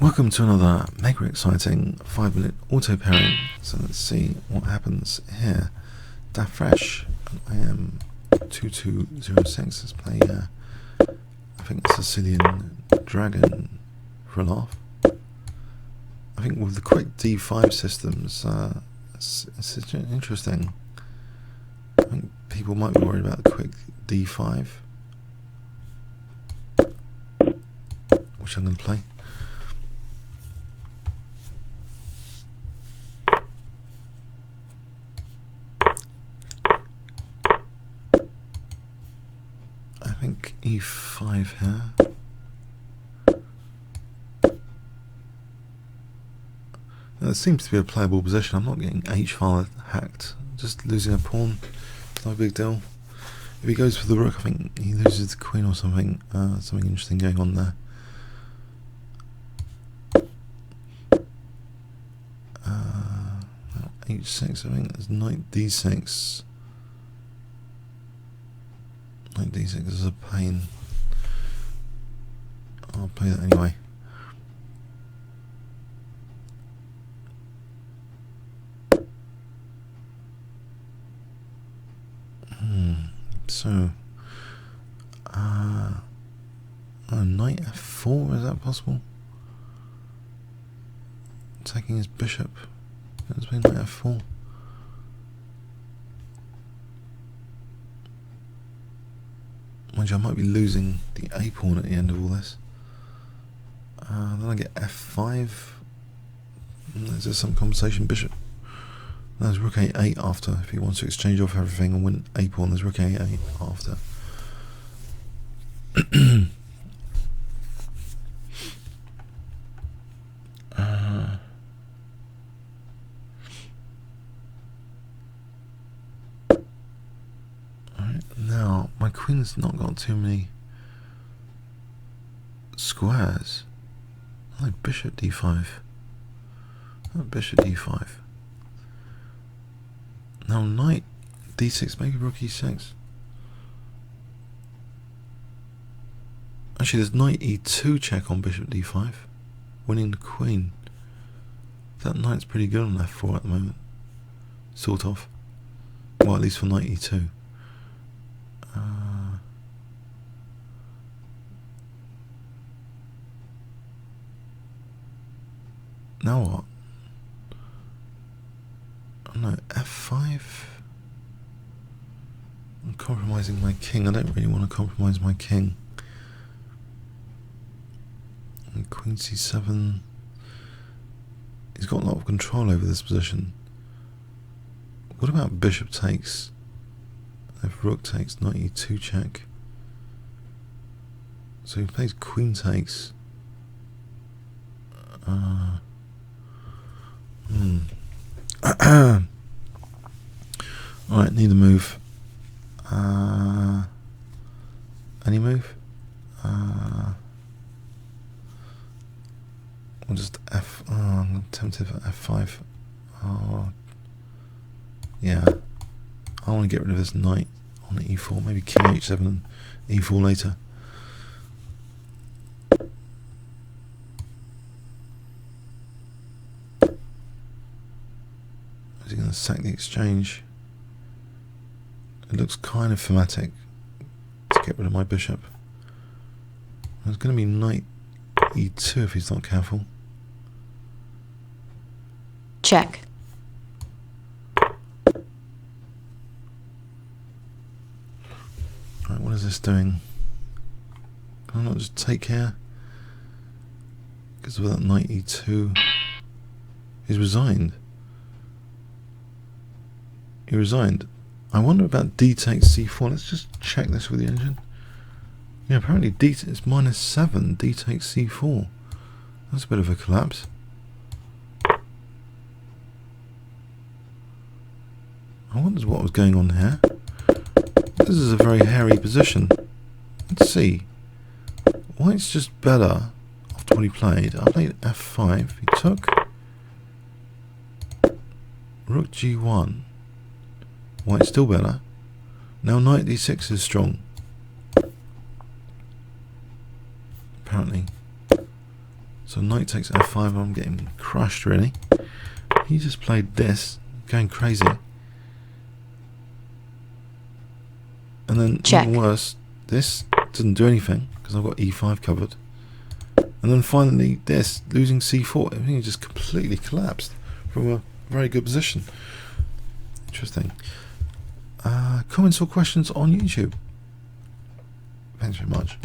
Welcome to another mega exciting 5-minute auto pairing. So let's see what happens here. Da fresh, I am 2206. Let's play I think Sicilian dragon for a laugh. I think with the quick D5 systems, it's interesting. I think people might be worried about the quick D5, which I'm going to play. I think E5 here. Now, it seems to be a playable position. I'm not getting H-file hacked. Just losing a pawn. No big deal. If he goes for the rook, I think he loses the queen or something. Something interesting going on there. H6, I think there's knight D6. Knight D6 is a pain. I'll play that anyway. So, knight F4, is that possible? Attacking his bishop. Let's play knight F4. Mind you, I might be losing the A pawn at the end of all this. Then I get F5. Is there some compensation? Bishop. There's rook A8 after, if he wants to exchange off everything and win A pawn. There's rook A8 after. Alright, now my queen's not got too many squares. Like bishop D5. Oh, bishop D5. Now knight D6, maybe rook E6. Actually, there's knight E2 check on bishop D5, winning the queen. That knight's pretty good on F4 at the moment, sort of. Well, at least for knight E2. Now what? No, F5. I'm compromising my king. I don't really want to compromise my king. And Queen C7. He's got a lot of control over this position. What about bishop takes? If rook takes, knight E2 check. So he plays queen takes. Alright, need a move. Any move? We'll just F. I'm tempted for F5. Yeah. I want to get rid of this knight on E4. Maybe King H7 and E4 later. Is he going to sack the exchange? It looks kind of thematic to get rid of my bishop. There's going to be knight E2 if he's not careful. Check. Right, what is this doing? Can I not just take here? Because of that knight E2. He's resigned. He resigned. I wonder about D takes C4. Let's just check this with the engine. Yeah, apparently D is -7. D takes C4. That's a bit of a collapse. I wondered what was going on here. This is a very hairy position. Let's see. White's just better after what he played. I played F5. He took rook G1. White's still better. Now knight D6 is strong. apparently. So knight takes f5, I'm getting crushed really. He just played this, going crazy. And then even worse, this doesn't do anything because I've got e5 covered. And then finally this, losing c4, everything just completely collapsed from a very good position. Interesting. Comments or questions on YouTube? Thanks very much.